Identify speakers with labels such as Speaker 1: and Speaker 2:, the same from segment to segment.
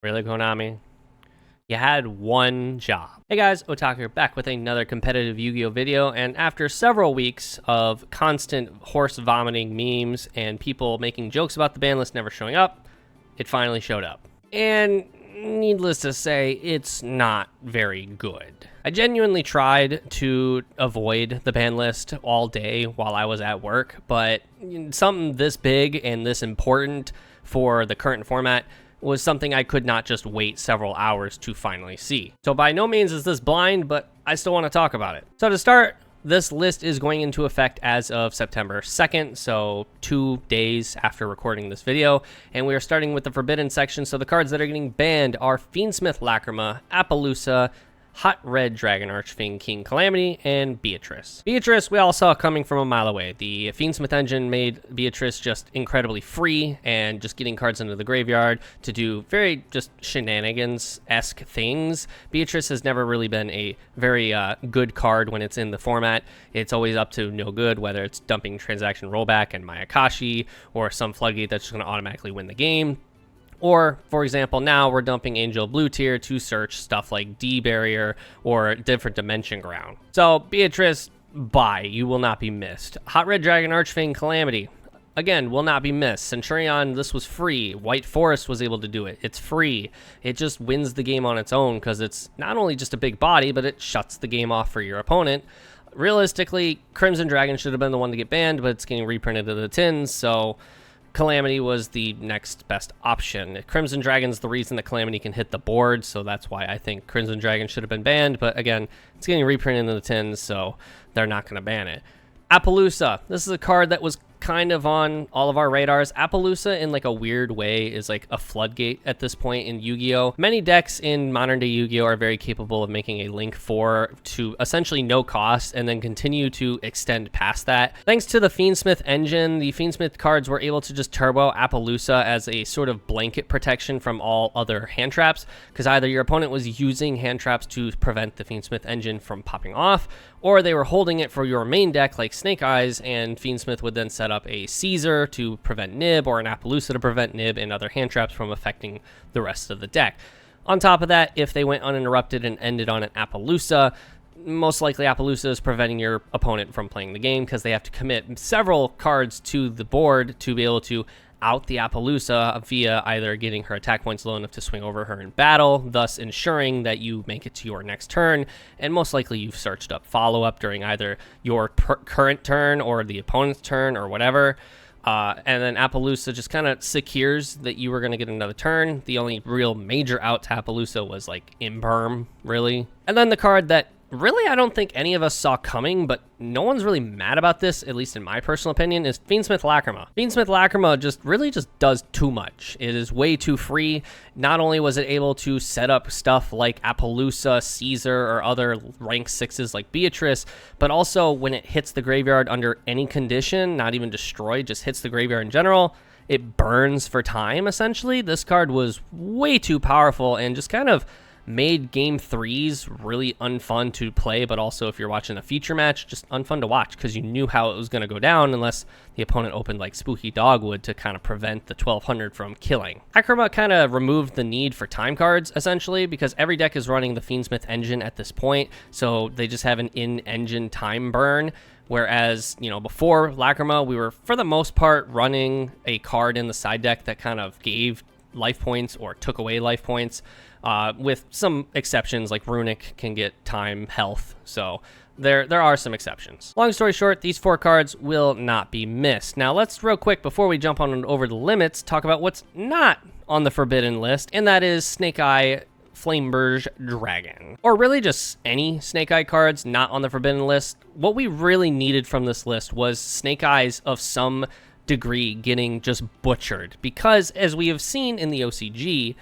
Speaker 1: Really, Konami? You had one job. Hey guys, Otaku back with another competitive Yu-Gi-Oh video, and after several weeks of constant horse vomiting memes and people making jokes about the ban list never showing up, it finally showed up. And needless to say, it's not very good. I genuinely tried to avoid the ban list all day while I was at work, but something this big and this important for the current format was something I could not just wait several hours to finally see. So by no means is this blind, but I still want to talk about it. So to start, this list is going into effect as of September 2nd, so 2 days after recording this video, and we are starting with the Forbidden section. So the cards that are getting banned are Fiendsmith Lacrima, Appaloosa, Hot Red Dragon Archfiend King Calamity, and Beatrice. Beatrice we all saw coming from a mile away. The Fiendsmith engine made Beatrice just incredibly free and just getting cards into the graveyard to do very just shenanigans-esque things. Beatrice has never really been a very good card when it's in the format. It's always up to no good, whether it's dumping Transaction Rollback and Mayakashi, or some Floodgate that's just going to automatically win the game. Or, for example, now we're dumping Angel Blue Tier to search stuff like D-Barrier or Different Dimension Ground. So, Beatrice, bye. You will not be missed. Hot Red Dragon Archfiend Calamity, again, will not be missed. Centurion, this was free. White Forest was able to do it. It's free. It just wins the game on its own because it's not only just a big body, but it shuts the game off for your opponent. Realistically, Crimson Dragon should have been the one to get banned, but it's getting reprinted to the tins, so Calamity was the next best option. Crimson Dragon's the reason that Calamity can hit the board, so that's why I think Crimson Dragon should have been banned, but again, it's getting reprinted into the tins, so they're not going to ban it. Appaloosa. This is a card that was kind of on all of our radars. Appaloosa, in like a weird way, is like a floodgate at this point in Yu-Gi-Oh! Many decks in modern day Yu-Gi-Oh! Are very capable of making a Link 4 to essentially no cost and then continue to extend past that. Thanks to the Fiendsmith engine, the Fiendsmith cards were able to just turbo Appaloosa as a sort of blanket protection from all other hand traps, because either your opponent was using hand traps to prevent the Fiendsmith engine from popping off, or they were holding it for your main deck like Snake Eyes, and Fiendsmith would then set up a Caesar to prevent Nib or an Appaloosa to prevent Nib and other hand traps from affecting the rest of the deck. On top of that, if they went uninterrupted and ended on an Appaloosa, most likely Appaloosa is preventing your opponent from playing the game because they have to commit several cards to the board to be able to out the Appaloosa via either getting her attack points low enough to swing over her in battle, thus ensuring that you make it to your next turn, and most likely you've searched up follow-up during either your current turn or the opponent's turn or whatever. And then Appaloosa just kind of secures that you were going to get another turn. The only real major out to Appaloosa was like Imperm, really. And then the card that really I don't think any of us saw coming, but no one's really mad about this, at least in my personal opinion, is Fiendsmith Lacrima. Fiendsmith Lacrima just does too much. It is way too free. Not only was it able to set up stuff like Appaloosa, Caesar, or other rank 6s like Beatrice, but also when it hits the graveyard under any condition, not even destroyed, just hits the graveyard in general, it burns for time, essentially. This card was way too powerful and just kind of made game 3s really unfun to play, but also if you're watching a feature match, just unfun to watch because you knew how it was going to go down unless the opponent opened like Spooky Dogwood to kind of prevent the 1200 from killing. Lacrima kind of removed the need for time cards, essentially, because every deck is running the Fiendsmith engine at this point, so they just have an in-engine time burn. Whereas, you know, before Lacrima, we were, for the most part, running a card in the side deck that kind of gave life points or took away life points. With some exceptions, like Runic can get time health, so there are some exceptions. Long story short, these 4 cards will not be missed. Now let's real quick, before we jump on over the limits, talk about what's not on the Forbidden list, and that is Snake Eye Flameburge Dragon, or really just any Snake Eye cards not on the Forbidden list. What we really needed from this list was Snake Eyes of some degree getting just butchered, because as we have seen in the OCG,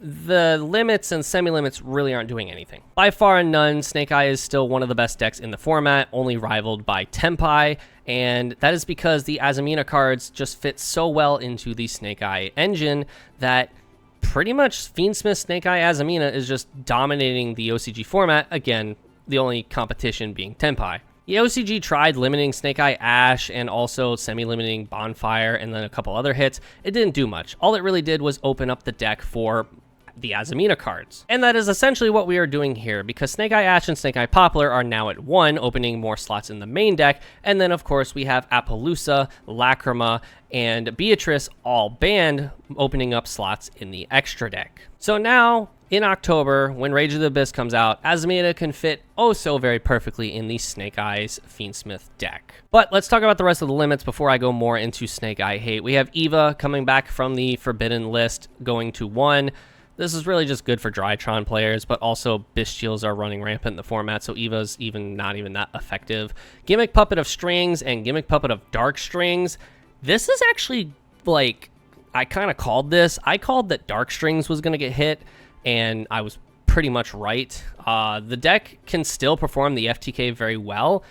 Speaker 1: the limits and semi-limits really aren't doing anything. By far and none, Snake Eye is still one of the best decks in the format, only rivaled by Tenpai, and that is because the Azamina cards just fit so well into the Snake Eye engine that pretty much Fiendsmith Snake Eye Azamina is just dominating the OCG format, again, the only competition being Tenpai. The OCG tried limiting Snake Eye Ash and also semi-limiting Bonfire and then a couple other hits. It didn't do much. All it really did was open up the deck for the Azamina cards. And that is essentially what we are doing here, because Snake Eye Ash and Snake Eye Poplar are now at 1, opening more slots in the main deck. And then, of course, we have Appaloosa, Lacrima, and Beatrice all banned, opening up slots in the extra deck. So now, in October, when Rage of the Abyss comes out, Azamina can fit oh so very perfectly in the Snake Eyes Fiendsmith deck. But let's talk about the rest of the limits before I go more into Snake Eye hate. We have Eva coming back from the Forbidden list, going to 1. This is really just good for Drytron players, but also Bestials are running rampant in the format, so Eva's not even that effective. Gimmick Puppet of Strings and Gimmick Puppet of Dark Strings. This is actually, like, I kind of called this. I called that Dark Strings was going to get hit, and I was pretty much right. The deck can still perform the FTK very well.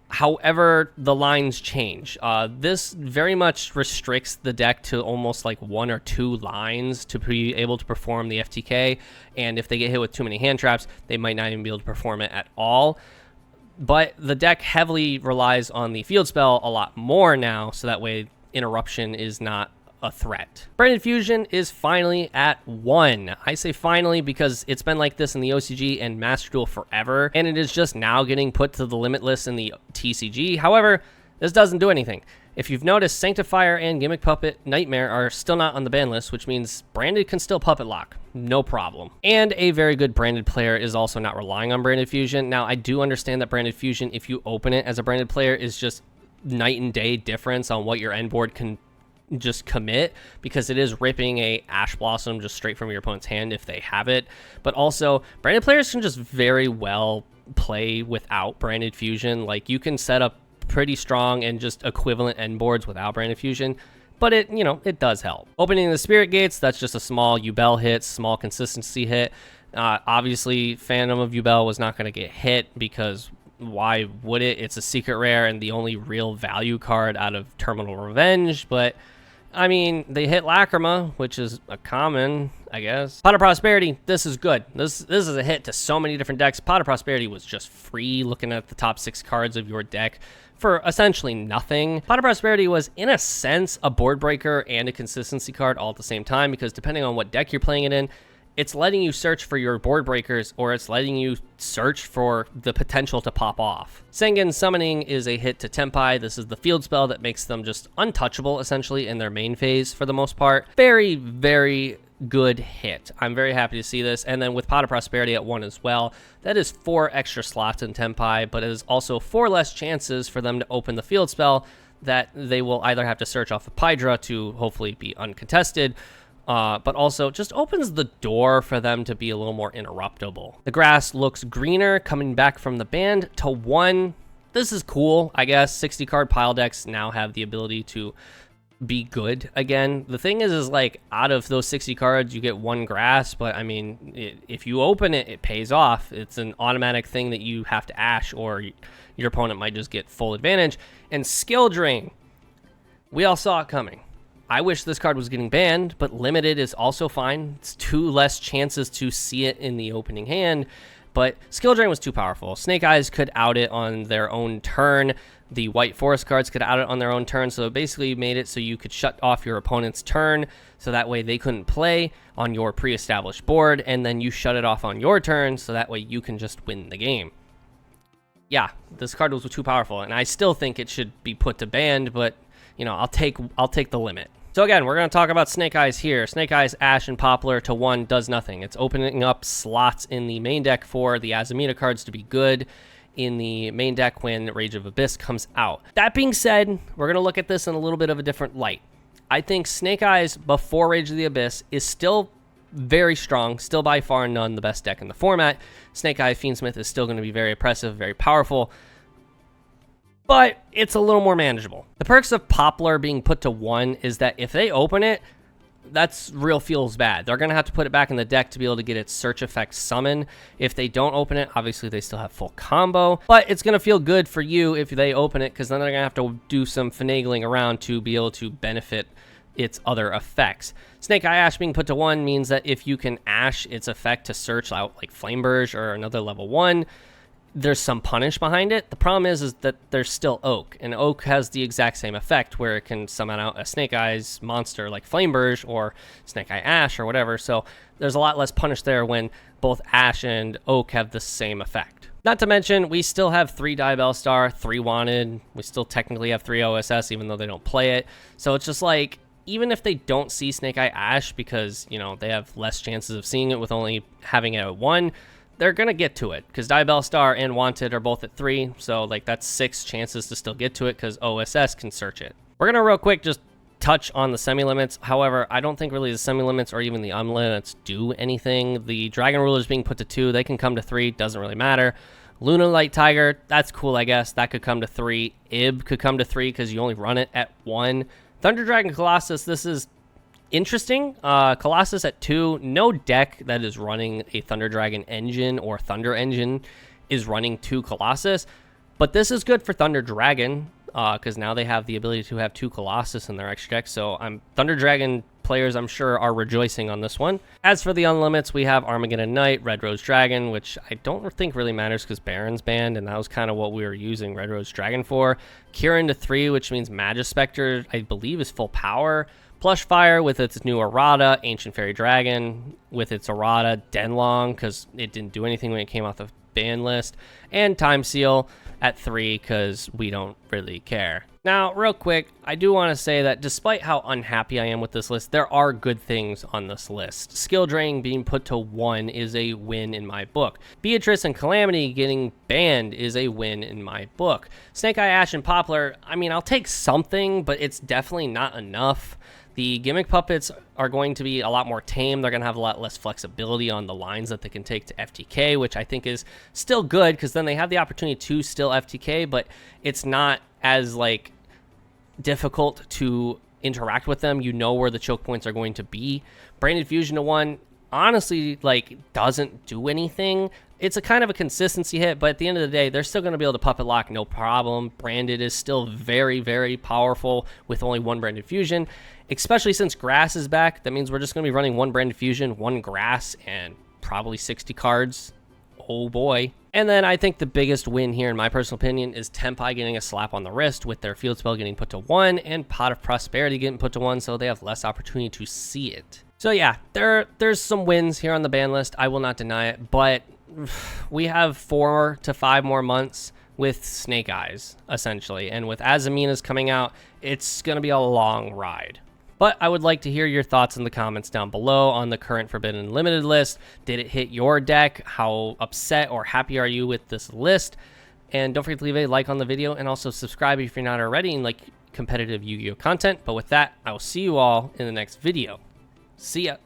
Speaker 1: However, the lines change. This very much restricts the deck to almost like 1 or 2 lines to be able to perform the FTK, and if they get hit with too many hand traps, they might not even be able to perform it at all. But the deck heavily relies on the field spell a lot more now, so that way interruption is not a threat. Branded Fusion is finally at 1. I say finally because it's been like this in the OCG and Master Duel forever, and it is just now getting put to the limit list in the TCG. However, this doesn't do anything. If you've noticed, Sanctifier and Gimmick Puppet Nightmare are still not on the ban list, which means Branded can still Puppet Lock. No problem. And a very good Branded player is also not relying on Branded Fusion. Now, I do understand that Branded Fusion, if you open it as a Branded player, is just night and day difference on what your end board can just commit, because it is ripping a Ash Blossom just straight from your opponent's hand if they have it. But also, Branded players can just very well play without Branded Fusion. Like, you can set up pretty strong and just equivalent end boards without Branded Fusion, but it, you know, it does help. Opening the Spirit Gates, that's just a small Yubel hit, small consistency hit. Obviously, Phantom of Yubel was not going to get hit, because why would it? It's a secret rare and the only real value card out of Terminal Revenge, but I mean, they hit Lacrima, which is a common, I guess. Pot of Prosperity, this is good. This is a hit to so many different decks. Pot of Prosperity was just free, looking at the top 6 cards of your deck for essentially nothing. Pot of Prosperity was, in a sense, a board breaker and a consistency card all at the same time, because depending on what deck you're playing it in, it's letting you search for your board breakers, or it's letting you search for the potential to pop off. Sengen Summoning is a hit to Tempai. This is the field spell that makes them just untouchable, essentially, in their main phase for the most part. Very, very good hit. I'm very happy to see this. And then with Pot of Prosperity at 1 as well, that is 4 extra slots in Tempai, but it is also 4 less chances for them to open the field spell that they will either have to search off of Pydra to hopefully be uncontested, but also just opens the door for them to be a little more interruptible. The grass looks greener, coming back from the band to 1. This is cool, I guess. 60 card pile decks now have the ability to be good again. The thing is like, out of those 60 cards, you get 1 grass, but I mean, if you open it, it pays off. It's an automatic thing that you have to ash, or your opponent might just get full advantage. And Skill Drain, we all saw it coming. I wish this card was getting banned, but limited is also fine. It's 2 less chances to see it in the opening hand, but Skill Drain was too powerful. Snake Eyes could out it on their own turn. The White Forest cards could out it on their own turn, so it basically made it so you could shut off your opponent's turn, so that way they couldn't play on your pre-established board, and then you shut it off on your turn, so that way you can just win the game. Yeah, this card was too powerful, and I still think it should be put to banned, but you know, I'll take the limit. So again, we're going to talk about Snake Eyes here. Snake Eyes, Ash, and Poplar to 1 does nothing. It's opening up slots in the main deck for the Azamina cards to be good in the main deck when Rage of Abyss comes out. That being said, we're going to look at this in a little bit of a different light. I think Snake Eyes before Rage of the Abyss is still very strong, still by far and none the best deck in the format. Snake Eye Fiendsmith is still going to be very oppressive, very powerful, but it's a little more manageable. The perks of Poplar being put to 1 is that if they open it, that's real feels bad. They're going to have to put it back in the deck to be able to get its search effect summon. If they don't open it, obviously they still have full combo, but it's going to feel good for you if they open it, because then they're going to have to do some finagling around to be able to benefit its other effects. Snake Eye Ash being put to 1 means that if you can Ash its effect to search out like Flameburge or another level 1, there's some punish behind it. The problem is that there's still Oak, and Oak has the exact same effect where it can summon out a Snake Eyes monster like Flameburge or Snake Eye Ash or whatever. So there's a lot less punish there when both Ash and Oak have the same effect. Not to mention, we still have 3 Diabell Star, 3 Wanted. We still technically have 3 OSS, even though they don't play it. So it's just like, even if they don't see Snake Eye Ash because, you know, they have less chances of seeing it with only having it at 1, they're going to get to it because Diabell Star and Wanted are both at 3. So, like, that's 6 chances to still get to it because OSS can search it. We're going to real quick just touch on the semi-limits. However, I don't think really the semi-limits or even the unlimits do anything. The Dragon Rulers being put to 2, they can come to 3, doesn't really matter. Lunalight Tiger, that's cool, I guess. That could come to 3. Ib could come to 3 because you only run it at 1. Thunder Dragon Colossus, this is interesting. Colossus at 2, no deck that is running a Thunder Dragon engine or Thunder engine is running 2 Colossus, but this is good for Thunder Dragon because now they have the ability to have 2 Colossus in their extra deck. So Thunder Dragon players, I'm sure, are rejoicing on this one. As for the unlimits, we have Armageddon Knight, Red Rose Dragon, which I don't think really matters because Baron's banned, and that was kind of what we were using Red Rose Dragon for. Kieran to 3, which means Magispector, I believe, is full power. Plush Fire with its new errata, Ancient Fairy Dragon with its errata, Denlong because it didn't do anything when it came off the ban list, and Time Seal at 3 because we don't really care. Now, real quick, I do want to say that despite how unhappy I am with this list, there are good things on this list. Skill Drain being put to 1 is a win in my book. Beatrice and Calamity getting banned is a win in my book. Snake Eye Ash and Poplar, I mean, I'll take something, but it's definitely not enough. The gimmick puppets are going to be a lot more tame. They're going to have a lot less flexibility on the lines that they can take to FTK, which I think is still good because then they have the opportunity to still FTK, but it's not as like difficult to interact with them. You know where the choke points are going to be. Branded Fusion to 1 honestly like doesn't do anything. It's a kind of a consistency hit, but at the end of the day, they're still going to be able to puppet lock no problem. Branded is still very, very powerful with only 1 Branded Fusion, especially since Grass is back. That means we're just going to be running 1 Branded Fusion, 1 Grass, and probably 60 cards. Oh boy. And then I think the biggest win here, in my personal opinion, is Tenpai getting a slap on the wrist with their field spell getting put to 1 and Pot of Prosperity getting put to 1, so they have less opportunity to see it. So yeah, there's some wins here on the ban list. I will not deny it, but we have 4 to 5 more months with Snake Eyes, essentially. And with Azamina's coming out, it's going to be a long ride. But I would like to hear your thoughts in the comments down below on the current Forbidden Limited list. Did it hit your deck? How upset or happy are you with this list? And don't forget to leave a like on the video and also subscribe if you're not already and like competitive Yu-Gi-Oh content. But with that, I will see you all in the next video. See ya.